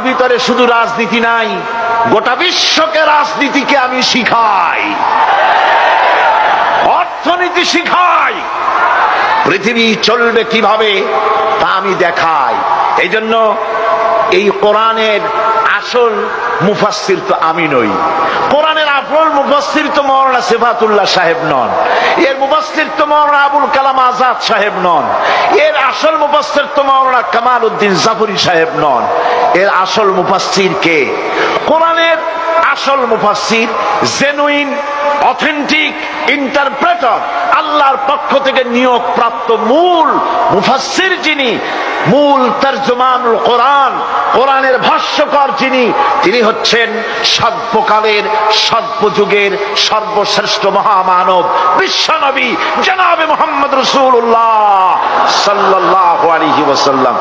ভিতরে শুধু রাজনীতি নাই, গোটা বিশ্বকে রাজনীতিকে আমি শিখাই, অর্থনীতি শিখাই, পৃথিবী চলবে কিভাবে তা আমি দেখাই। এই জন্য এই কোরআনের আসল মুফাসসির তো আমি নই, কোরআনের আসল মুফাসসির তো মাওলানা সিফাতুল্লাহ সাহেব নন, এর মুফাসসির তো মাওলানা আবুল কালাম আজাদ সাহেব নন, এর আসল মুফাসসির তো মাওলানা কামাল উদ্দিন জাফরি সাহেব নন। এর আসল মুফাসসির কে? কোরআনের আসল মুফাসসির, জেনুইন অথেন্টিক ইন্টারপ্রেটার, আল্লাহর পক্ষ থেকে নিয়োগ প্রাপ্ত মূল মুফাসসির যিনি, মূল তরজমানুল কোরআন, কোরআনের ভাষ্যকার যিনি, তিনি হচ্ছেন সর্বকালের সর্বযুগের সর্বশ্রেষ্ঠ মহামানব বিশ্বনবী জনাবে মুহাম্মদ রাসূলুল্লাহ সাল্লাল্লাহু আলাইহি ওয়াসাল্লাম।